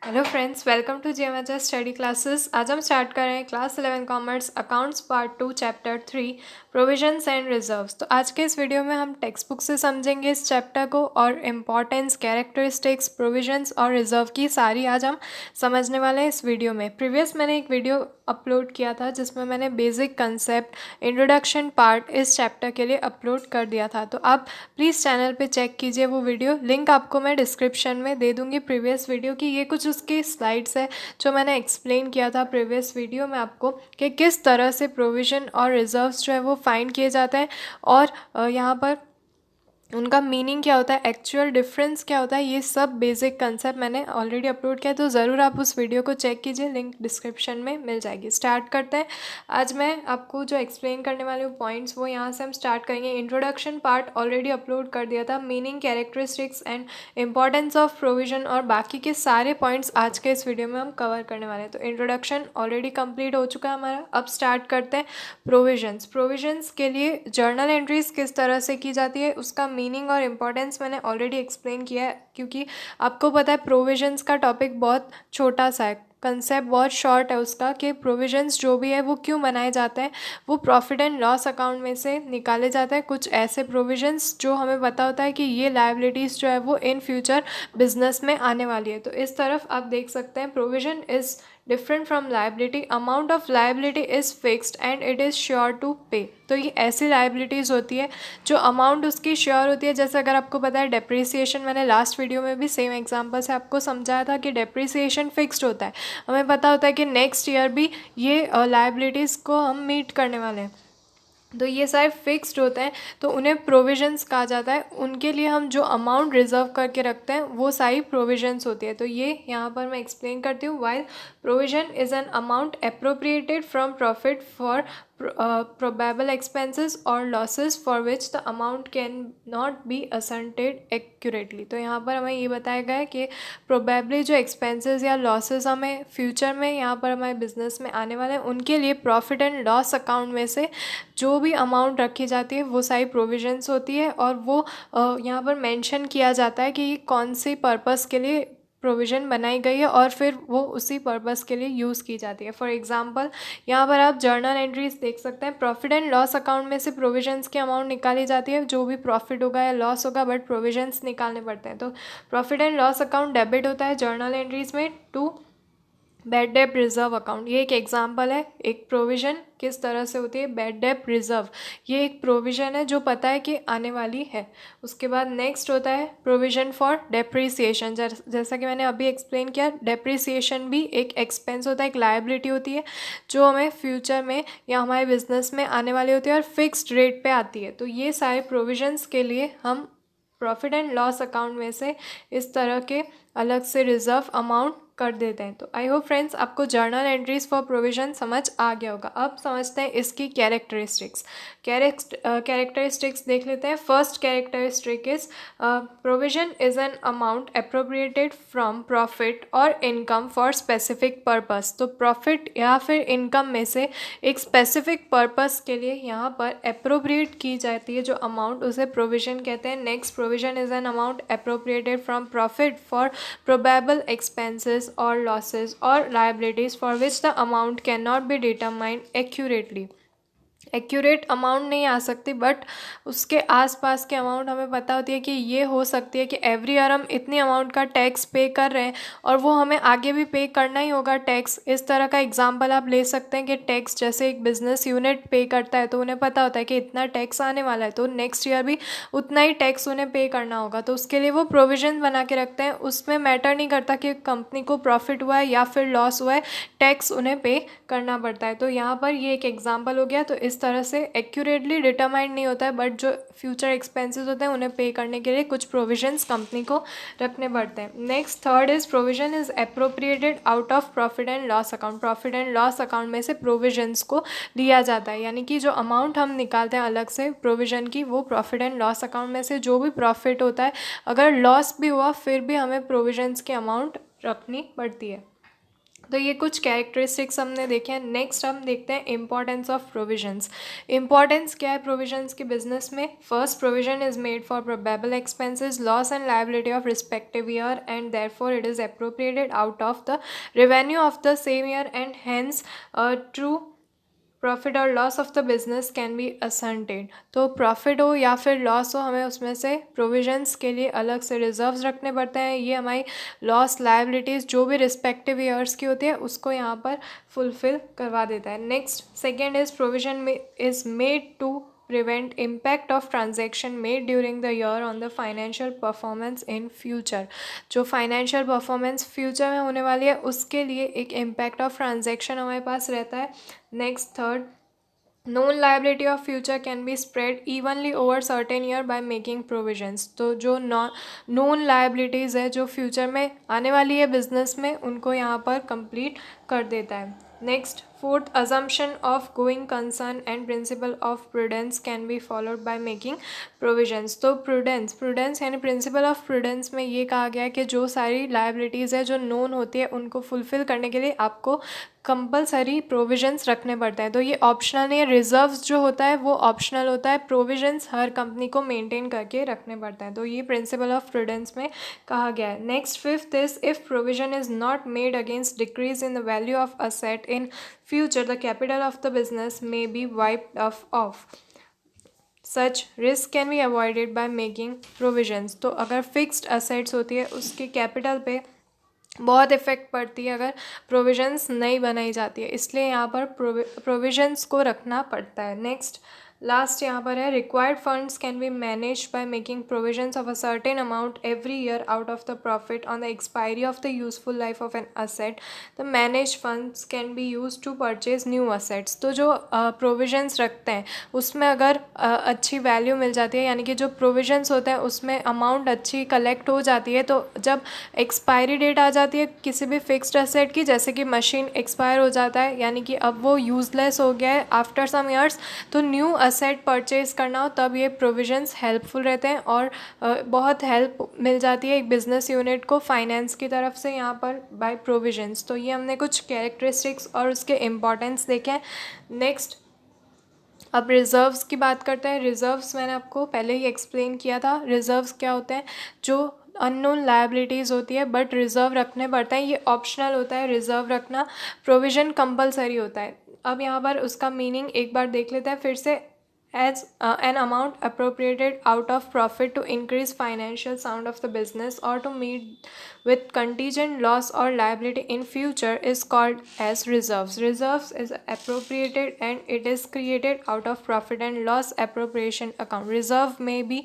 Hello friends, welcome to GMHS study classes. आज हम start कर रहे हैं class 11 commerce accounts part 2 chapter 3 provisions and reserves. तो आज के इस वीडियो में हम टेक्स्ट बुक से समझेंगे इस चैप्टर को और इम्पॉर्टेंस, कैरेक्टरिस्टिक्स, प्रोविजंस और रिजर्व की सारी आज हम समझने वाले हैं इस वीडियो में। प्रीवियस मैंने एक वीडियो अपलोड किया था जिसमें मैंने बेसिक कंसेप्ट इंट्रोडक्शन पार्ट इस चैप्टर के लिए अपलोड कर दिया था, तो आप प्लीज़ चैनल पे चेक कीजिए वो वीडियो। लिंक आपको मैं डिस्क्रिप्शन में दे दूँगी प्रीवियस वीडियो की। ये कुछ उसकी स्लाइड्स है जो मैंने एक्सप्लेन किया था प्रीवियस वीडियो में आपको कि किस तरह से प्रोविज़न और रिजर्व्स जो है वो फाइंड किए जाते हैं और यहाँ पर उनका मीनिंग क्या होता है, एक्चुअल डिफरेंस क्या होता है, ये सब बेसिक कंसेप्ट मैंने ऑलरेडी अपलोड किया है, तो ज़रूर आप उस वीडियो को चेक कीजिए, लिंक डिस्क्रिप्शन में मिल जाएगी। स्टार्ट करते हैं। आज मैं आपको जो एक्सप्लेन करने वाले हूँ पॉइंट्स वो यहाँ से हम स्टार्ट करेंगे। इंट्रोडक्शन पार्ट ऑलरेडी अपलोड कर दिया था, meaning, characteristics and importance of provision और बाकी के सारे पॉइंट्स आज के इस वीडियो में हम कवर करने वाले हैं। तो इंट्रोडक्शन ऑलरेडी कंप्लीट हो चुका है हमारा। अब स्टार्ट करते हैं प्रोविजंस। प्रोविजंस के लिए जर्नल एंट्रीज किस तरह से की जाती है उसका मीनिंग और इम्पोर्टेंस मैंने ऑलरेडी एक्सप्लेन किया है, क्योंकि आपको पता है प्रोविजंस का टॉपिक बहुत छोटा सा है, कंसेप्ट बहुत शॉर्ट है उसका, कि प्रोविजंस जो भी है वो क्यों बनाए जाते हैं, वो प्रॉफिट एंड लॉस अकाउंट में से निकाले जाते हैं। कुछ ऐसे प्रोविजंस जो हमें पता होता है कि ये लायबिलिटीज़ जो है वो इन फ्यूचर बिजनेस में आने वाली है। तो इस तरफ आप देख सकते हैं provision is different from liability. Amount of liability is fixed and it is sure to pay. तो ये ऐसी लाइबिलिटीज़ होती है जो अमाउंट उसकी श्योर होती है। जैसे अगर आपको पता है डेप्रिसिएशन, मैंने लास्ट वीडियो में भी सेम एग्जांपल से आपको समझाया था कि डेप्रिसिएशन फिक्स्ड होता है, हमें पता होता है कि नेक्स्ट ईयर भी ये लाइबिलिटीज़ को हम मीट करने वाले हैं, तो ये सारे फिक्स्ड होते हैं, तो उन्हें प्रोविजंस कहा जाता है। उनके लिए हम जो अमाउंट रिजर्व करके रखते हैं वो सारी प्रोविजंस होती है। तो ये यहाँ पर मैं एक्सप्लेन करती हूँ। While provision is an amount appropriated from profit for probable expenses or losses for which the amount can not be ascertained accurately। तो यहाँ पर हमें ये बताया गया है कि probably जो expenses या losses हमें फ्यूचर में यहाँ पर हमारे बिजनेस में आने वाले हैं, उनके लिए प्रॉफिट एंड लॉस अकाउंट में से जो भी अमाउंट रखी जाती है वो सारी प्रोविजंस होती है, और वो यहाँ पर मेंशन किया जाता है कि ये कौन सी पर्पज़ के लिए प्रोविज़न बनाई गई है और फिर वो उसी पर्पज़ के लिए यूज़ की जाती है। फॉर एग्जांपल यहाँ पर आप जर्नल एंट्रीज देख सकते हैं। प्रॉफिट एंड लॉस अकाउंट में से प्रोविजंस की अमाउंट निकाली जाती है, जो भी प्रॉफिट होगा या लॉस होगा, बट प्रोविजंस निकालने पड़ते हैं। तो profit and loss account debit होता है जर्नल एंट्रीज में to bad debt reserve account. ये एक एग्जांपल है, एक प्रोविज़न किस तरह से होती है। बैड डेप रिजर्व ये एक प्रोविज़न है जो पता है कि आने वाली है। उसके बाद नेक्स्ट होता है प्रोविज़न फॉर डेप्रिसिएशन। जैसा कि मैंने अभी एक्सप्लेन किया, डेप्रिसिएशन भी एक एक्सपेंस होता है, एक लायबिलिटी होती है जो हमें फ्यूचर में या हमारे बिजनेस में आने वाली होती है और फिक्स्ड रेट पे आती है। तो ये सारे प्रोविजंस के लिए हम प्रॉफिट एंड लॉस अकाउंट में से इस तरह के अलग से रिजर्व अमाउंट कर देते हैं। तो आई होप फ्रेंड्स आपको जर्नल एंट्रीज फॉर प्रोविजन समझ आ गया होगा। अब समझते हैं इसकी कैरेक्टरिस्टिक्स। कैरेक्टरिस्टिक्स देख लेते हैं। First characteristic is provision is an amount appropriated from profit और इनकम फॉर स्पेसिफिक पर्पस। तो प्रॉफिट या फिर इनकम में से एक स्पेसिफिक पर्पस के लिए यहाँ पर अप्रोप्रिएट की जाती है जो अमाउंट, उसे प्रोविजन कहते हैं। Next, provision is an amount appropriated from profit for probable expenses or losses or liabilities for which the amount cannot be determined accurately। Accurate amount नहीं आ सकती, बट उसके आसपास के अमाउंट हमें पता होती है कि ये हो सकती है कि एवरी ईयर हम इतनी अमाउंट का टैक्स पे कर रहे हैं और वो हमें आगे भी पे करना ही होगा टैक्स। इस तरह का एग्जांपल आप ले सकते हैं कि टैक्स जैसे एक बिजनेस यूनिट पे करता है तो उन्हें पता होता है कि इतना टैक्स आने वाला है, तो नेक्स्ट ईयर भी उतना ही टैक्स उन्हें पे करना होगा। तो उसके लिए वो प्रोविजन बना के रखते हैं। उसमें मैटर नहीं करता कि कंपनी को प्रॉफिट हुआ है या फिर लॉस हुआ है, टैक्स उन्हें पे करना पड़ता है। तो यहाँ पर ये एक एग्जाम्पल हो गया। तो इस तरह से एक्यूरेटली डिटरमाइंड नहीं होता है, बट जो फ्यूचर एक्सपेंसेस होते हैं उन्हें पे करने के लिए कुछ प्रोविजंस कंपनी को रखने पड़ते हैं। Next, third is provision is appropriated out of profit and loss account. Profit and loss account में से प्रोविजंस को लिया जाता है, यानी कि जो अमाउंट हम निकालते हैं अलग से प्रोविजन की, वो प्रॉफिट एंड लॉस अकाउंट में से जो भी प्रॉफिट होता है, अगर लॉस भी हुआ फिर भी हमें प्रोविजंस की अमाउंट रखनी पड़ती है। तो ये कुछ कैरेक्टरिस्टिक्स हमने देखे हैं। नेक्स्ट हम देखते हैं इंपॉर्टेंस ऑफ प्रोविजंस। इंपॉर्टेंस क्या है प्रोविजंस के बिजनेस में? First, provision is made for probable expenses, loss and liability of respective year and therefore it is appropriated out of the revenue of the same year and hence true profit और loss of the business can be ascertain. तो profit हो या फिर loss हो, हमें उसमें से provisions के लिए अलग से रिजर्व्स रखने पड़ते हैं। ये हमारी लॉस लायबिलिटीज़ जो भी रिस्पेक्टिव ईयर्स की होती है उसको यहाँ पर फुलफिल करवा देता है। Next, second is provision is made to prevent impact of transaction made during the year on the financial performance in future। जो फाइनेंशियल परफॉर्मेंस फ्यूचर में होने वाली है उसके लिए एक इम्पैक्ट ऑफ ट्रांजैक्शन हमारे पास रहता है। Next, third, known liability of future can be spread evenly over certain year by making provisions। तो जो known liabilities है जो फ्यूचर में आने वाली है बिजनेस में, उनको यहाँ पर कंप्लीट कर देता है। Next, fourth, assumption of going concern and principle of prudence can be followed by making provisions। तो prudence यानी principle of prudence में ये कहा गया है कि जो सारी liabilities है जो known होती है उनको fulfill करने के लिए आपको कंपलसरी प्रोविजंस रखने पड़ते हैं। तो ये ऑप्शनल नहीं है। रिजर्व्स जो होता है वो ऑप्शनल होता है, प्रोविजंस हर कंपनी को मेंटेन करके रखने पड़ते हैं। तो ये प्रिंसिपल ऑफ प्रूडेंस में कहा गया है। Next, fifth is if provision is not made against decrease in the value of asset in future the capital of the business may be wiped off. Such risk can be avoided by making provisions. तो अगर fixed assets होती है उसके capital पे बहुत effect पड़ती है अगर प्रोविजंस नहीं बनाई जाती है, इसलिए यहाँ पर प्रोविजंस को रखना पड़ता है। नेक्स्ट, लास्ट यहाँ पर है required funds can be manage by making provisions of a certain amount every year out of the profit on the expiry of the useful life of an asset. The manage funds can be use to purchase new assets. तो जो provisions रखते हैं उसमें अगर अच्छी value मिल जाती है, यानी कि जो प्रोविजंस होते हैं उसमें अमाउंट अच्छी कलेक्ट हो जाती है, तो जब एक्सपायरी डेट आ जाती है किसी भी फिक्स्ड असेट की, जैसे कि मशीन एक्सपायर हो जाता है यानी कि अब वो यूजलेस हो गया है आफ्टर सम ईयर्स, तो न्यू असेट परचेज करना हो तब ये प्रोविजंस हेल्पफुल रहते हैं और बहुत हेल्प मिल जाती है एक बिजनेस यूनिट को फाइनेंस की तरफ से यहाँ पर बाय प्रोविजंस। तो ये हमने कुछ कैरेक्टरिस्टिक्स और उसके इम्पॉर्टेंस देखे हैं। नेक्स्ट, अब रिजर्व्स की बात करते हैं। रिजर्व्स मैंने आपको पहले ही एक्सप्लेन किया था। रिजर्व्स क्या होते हैं? जो अननोन लायबिलिटीज़ होती है बट रिजर्व रखने पड़ते हैं, ये ऑप्शनल होता है रिजर्व रखना, प्रोविजन कंपलसरी होता है। अब यहाँ पर उसका मीनिंग एक बार देख लेते हैं फिर से। as an amount appropriated out of profit to increase financial sound of the business or to meet with contingent loss or liability in future is called as reserves. Reserves is appropriated and it is created out of profit and loss appropriation account. Reserve may be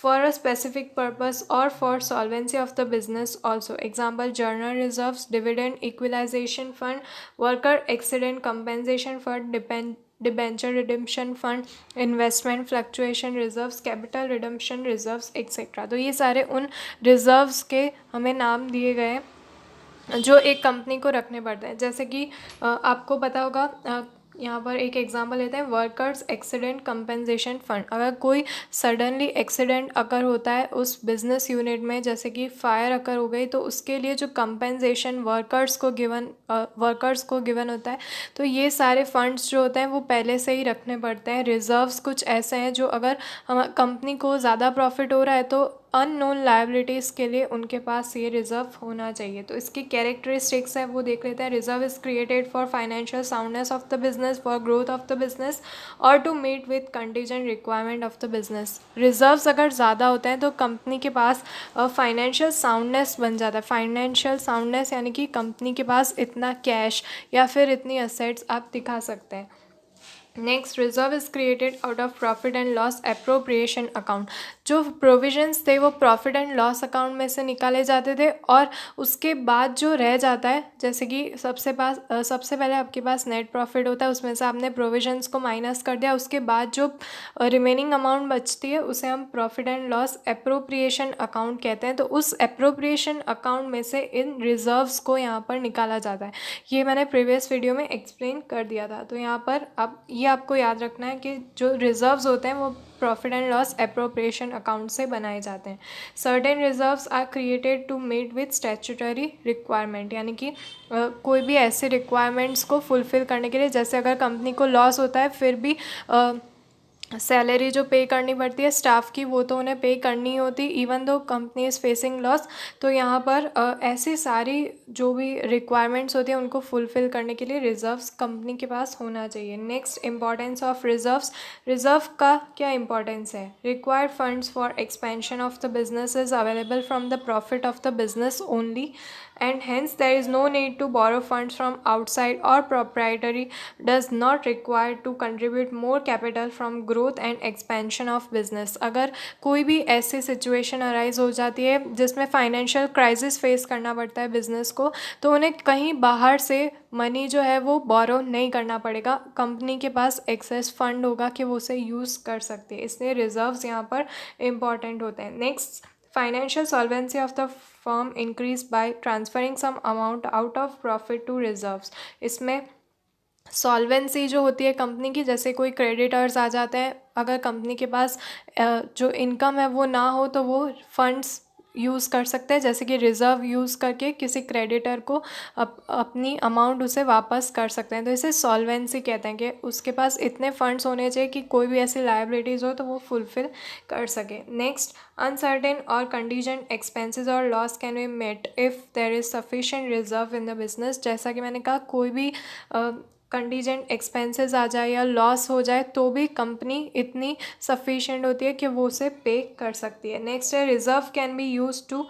for a specific purpose or for solvency of the business also. Example, journal reserves, dividend equalization fund, worker accident compensation fund, debenture redemption fund, investment fluctuation reserves, capital redemption reserves etcetera. तो ये सारे उन reserves के हमें नाम दिए गए हैं जो एक कंपनी को रखने पड़ते हैं। जैसे कि आपको पता होगा, यहाँ पर एक एग्जांपल लेते हैं, वर्कर्स एक्सीडेंट कंपेंसेशन फंड। अगर कोई सडनली एक्सीडेंट अगर होता है उस बिजनेस यूनिट में, जैसे कि फायर अकर हो गई, तो उसके लिए जो कंपेंसेशन वर्कर्स को गिवन होता है, तो ये सारे फंड्स जो होते हैं वो पहले से ही रखने पड़ते हैं। रिजर्व्स कुछ ऐसे हैं जो अगर हम कंपनी को ज़्यादा प्रॉफिट हो रहा है तो अननोन लायबिलिटीज़ के लिए उनके पास ये रिजर्व होना चाहिए। तो इसकी कैरेक्टरिस्टिक्स है वो देख लेते हैं। Reserve is created for financial soundness of the business, for growth of the business और to meet with contingent requirement of the business. Reserves अगर ज़्यादा होते हैं तो कंपनी के पास फाइनेंशियल साउंडनेस बन जाता है। फाइनेंशियल साउंडनेस यानी कि कंपनी के पास इतना कैश या फिर इतनी असेट्स आप दिखा सकते हैं। Next, reserve is created out of profit and loss appropriation account. जो प्रोविजंस थे वो प्रॉफिट एंड लॉस अकाउंट में से निकाले जाते थे और उसके बाद जो रह जाता है, जैसे कि सबसे पहले आपके पास नेट प्रॉफिट होता है, उसमें से आपने प्रोविजंस को माइनस कर दिया, उसके बाद जो रिमेनिंग अमाउंट बचती है उसे हम profit and loss appropriation account कहते हैं। तो उस एप्रोप्रिएशन अकाउंट में से इन रिजर्व्स को यहाँ पर निकाला जाता है। ये मैंने प्रीवियस वीडियो में एक्सप्लेन कर दिया था। तो यहाँ पर अब ये आपको याद रखना है कि जो रिजर्व्स होते हैं वो profit and loss appropriation account से बनाए जाते हैं। Certain reserves are created to meet with statutory requirement, यानी कि कोई भी ऐसे रिक्वायरमेंट्स को फुलफ़िल करने के लिए, जैसे अगर कंपनी को लॉस होता है फिर भी सैलरी जो पे करनी पड़ती है स्टाफ की वो तो उन्हें पे करनी ही होती, even though company is facing loss. तो यहाँ पर ऐसी सारी जो भी रिक्वायरमेंट्स होती हैं उनको फुलफ़िल करने के लिए रिजर्व्स कंपनी के पास होना चाहिए। Next, importance of reserves. Reserve का क्या इंपॉर्टेंस है? Required funds for expansion of the business is available from the profit of the business only and hence there is no need to borrow funds from outside, or proprietary does not require to contribute more capital from growth and expansion of business। अगर कोई भी ऐसी situation arise हो जाती है जिसमें financial crisis face करना पड़ता है बिजनेस को, तो उन्हें कहीं बाहर से मनी जो है वो बोरो नहीं करना पड़ेगा, कंपनी के पास एक्सेस फंड होगा कि वो उसे यूज़ कर सकते हैं, इसलिए रिजर्व्स यहाँ पर इम्पॉर्टेंट होते हैं। Next, financial solvency of the firm increase by transferring some amount out of profit to reserves। इसमें सॉल्वेंसी जो होती है कंपनी की, जैसे कोई क्रेडिटर्स आ जाते हैं, अगर कंपनी के पास जो इनकम है वो ना हो तो वो फंड्स यूज़ कर सकते हैं, जैसे कि रिज़र्व यूज़ करके किसी क्रेडिटर को अपनी अमाउंट उसे वापस कर सकते हैं। तो इसे सॉल्वेंसी कहते हैं कि उसके पास इतने फंड्स होने चाहिए कि कोई भी ऐसी लायबिलिटीज़ हो तो वो फुलफ़िल कर सके। नेक्स्ट, अनसर्टेन और कंटीजेंट एक्सपेंसेस और loss can be met if there is sufficient reserve in the business. जैसा कि मैंने कहा, कोई भी कंटीजेंट एक्सपेंसेस आ जाए या लॉस हो जाए तो भी कंपनी इतनी सफिशिएंट होती है कि वो उसे पे कर सकती है। नेक्स्ट है, reserve can be use to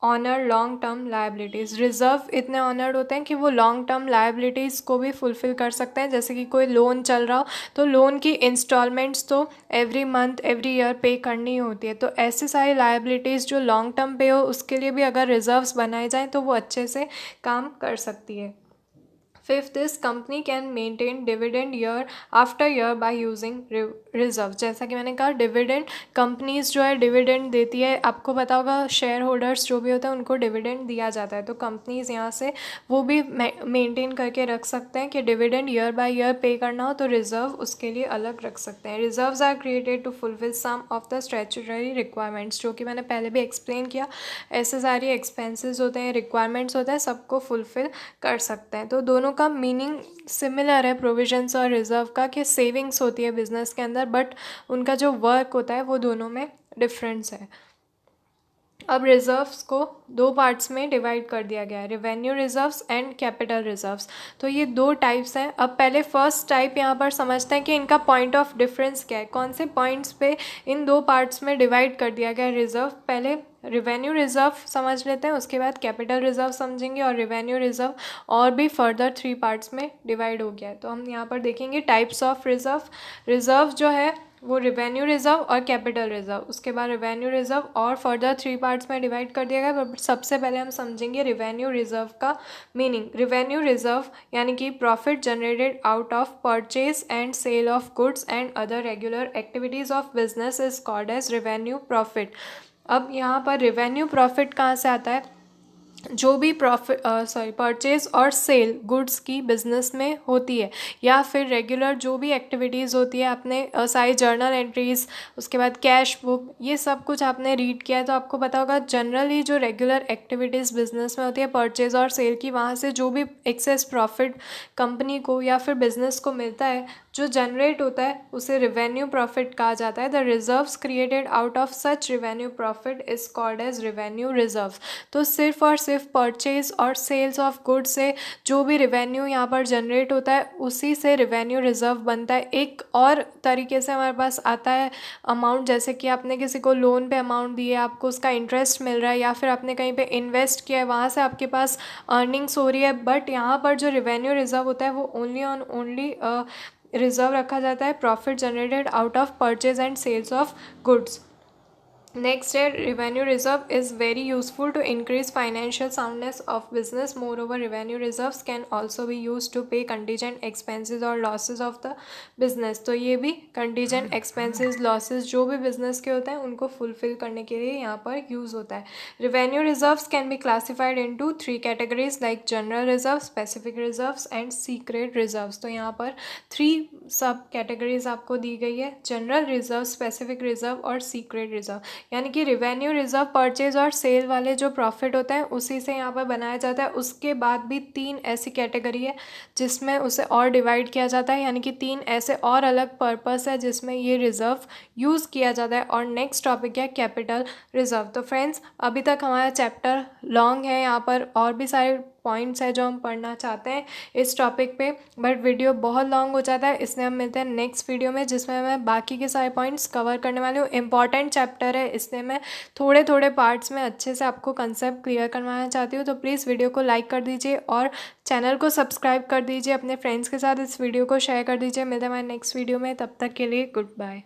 honour long term liabilities. Reserve इतने ऑनर्ड होते हैं कि वो लॉन्ग टर्म लायबिलिटीज़ को भी फुलफ़िल कर सकते हैं, जैसे कि कोई लोन चल रहा हो तो लोन की इंस्टॉलमेंट्स तो एवरी मंथ एवरी ईयर पे करनी होती है। तो ऐसी सारी लायबिलिटीज़ जो लॉन्ग टर्म पे हो उसके लिए भी अगर रिजर्व्स बनाए जाएँ तो वो अच्छे से काम कर सकती है। Fifth, this company can maintain dividend year after year by using reserve. जैसा कि मैंने कहा, डिविडेंड कंपनीज जो है डिविडेंड देती है, आपको पता होगा शेयर होल्डर्स जो भी होते हैं उनको डिविडेंड दिया जाता है, तो कंपनीज यहाँ से वो भी मेंटेन करके रख सकते हैं कि डिविडेंड ईयर बाय ईयर पे करना हो तो रिजर्व उसके लिए अलग रख सकते हैं। Reserves are created to fulfil some of the statutory requirements, जो कि मैंने पहले भी एक्सप्लेन किया। ऐसे सारी एक्सपेंसेस होते हैं, रिक्वायरमेंट्स होते हैं, सबको फुलफिल कर सकते हैं। तो दोनों का मीनिंग सिमिलर है प्रोविजंस और रिजर्व का, कि सेविंग्स होती है बिजनेस के अंदर, बट उनका जो वर्क होता है वो दोनों में डिफरेंस है। अब रिजर्व्स को दो पार्ट्स में डिवाइड कर दिया गया है, revenue reserves and capital reserves. तो ये दो टाइप्स हैं। अब पहले फर्स्ट टाइप यहाँ पर समझते हैं कि इनका पॉइंट ऑफ डिफरेंस क्या है, कौन से पॉइंट्स पे इन दो पार्ट्स में डिवाइड कर दिया गया है रिजर्व। पहले रेवेन्यू रिजर्व समझ लेते हैं, उसके बाद कैपिटल रिजर्व समझेंगे, और रेवेन्यू रिजर्व और भी फर्दर 3 पार्ट्स में डिवाइड हो गया है। तो हम यहाँ पर देखेंगे टाइप्स ऑफ रिजर्व। रिजर्व जो है वो रेवेन्यू रिजर्व और कैपिटल रिजर्व, उसके बाद रेवेन्यू रिजर्व और फर्दर 3 पार्ट्स में डिवाइड कर दिया गया। बट सबसे पहले हम समझेंगे रेवेन्यू रिजर्व का मीनिंग। रेवेन्यू रिजर्व यानी कि profit generated out of purchase and sale of goods and other regular activities of business is called as revenue profit. अब यहाँ पर रेवेन्यू प्रॉफिट कहाँ से आता है? जो भी परचेज और सेल गुड्स की बिजनेस में होती है, या फिर रेगुलर जो भी एक्टिविटीज़ होती है, आपने सारी जर्नल एंट्रीज, उसके बाद कैश बुक, ये सब कुछ आपने रीड किया है तो आपको पता होगा जनरली जो रेगुलर एक्टिविटीज़ बिजनेस में होती है परचेज और सेल की, वहाँ से जो भी एक्सेस प्रॉफिट कंपनी को या फिर बिजनेस को मिलता है, जो जनरेट होता है, उसे रेवेन्यू प्रॉफिट कहा जाता है। The reserves created out of such revenue profit is called as revenue reserve. तो सिर्फ और सिर्फ परचेज और सेल्स ऑफ गुड्स से जो भी रेवेन्यू यहाँ पर जनरेट होता है उसी से रेवेन्यू रिजर्व बनता है। एक और तरीके से हमारे पास आता है अमाउंट, जैसे कि आपने किसी को लोन पे अमाउंट दी है, आपको उसका इंटरेस्ट मिल रहा है, या फिर आपने कहीं पे इन्वेस्ट किया है, वहाँ से आपके पास अर्निंग्स हो रही है, बट यहाँ पर जो रेवेन्यू रिजर्व होता है वो ओनली रिजर्व रखा जाता है profit generated out of purchase and sales of goods. Next है revenue reserve is very useful to increase financial soundness of business. Moreover, revenue reserves can also be used to pay contingent expenses or losses of the business. तो ये भी contingent expenses losses जो भी business के होते हैं उनको fulfill करने के लिए यहाँ पर use होता है. Revenue reserves can be classified into 3 categories like general reserves, specific reserves and secret reserves. तो यहाँ पर 3 सब कैटेगरीज आपको दी गई है, जनरल रिजर्व, स्पेसिफिक रिजर्व और सीक्रेट रिजर्व. यानी कि रिवेन्यू रिजर्व परचेज और सेल वाले जो प्रॉफिट होते हैं उसी से यहाँ पर बनाया जाता है. उसके बाद भी 3 ऐसी कैटेगरी है जिसमें उसे और डिवाइड किया जाता है, यानी कि 3 ऐसे और अलग पर्पस है जिसमें ये रिजर्व यूज़ किया जाता है. और नेक्स्ट टॉपिक है कैपिटल रिजर्व. तो फ्रेंड्स, अभी तक हमारा चैप्टर लॉन्ग है, यहाँ पर और भी सारे पॉइंट्स है जो हम पढ़ना चाहते हैं इस टॉपिक पे, बट वीडियो बहुत लॉन्ग हो जाता है, इसलिए हम मिलते हैं नेक्स्ट वीडियो में जिसमें मैं बाकी के सारे पॉइंट्स कवर करने वाली हूँ. इंपॉर्टेंट चैप्टर है इसलिए मैं थोड़े थोड़े पार्ट्स में अच्छे से आपको कंसेप्ट क्लियर करवाना चाहती हूँ. तो प्लीज़ वीडियो को लाइक कर दीजिए और चैनल को सब्सक्राइब कर दीजिए. अपने फ्रेंड्स के साथ इस वीडियो को शेयर कर दीजिए. मिलते हैं हमारे नेक्स्ट वीडियो में, तब तक के लिए गुड बाय.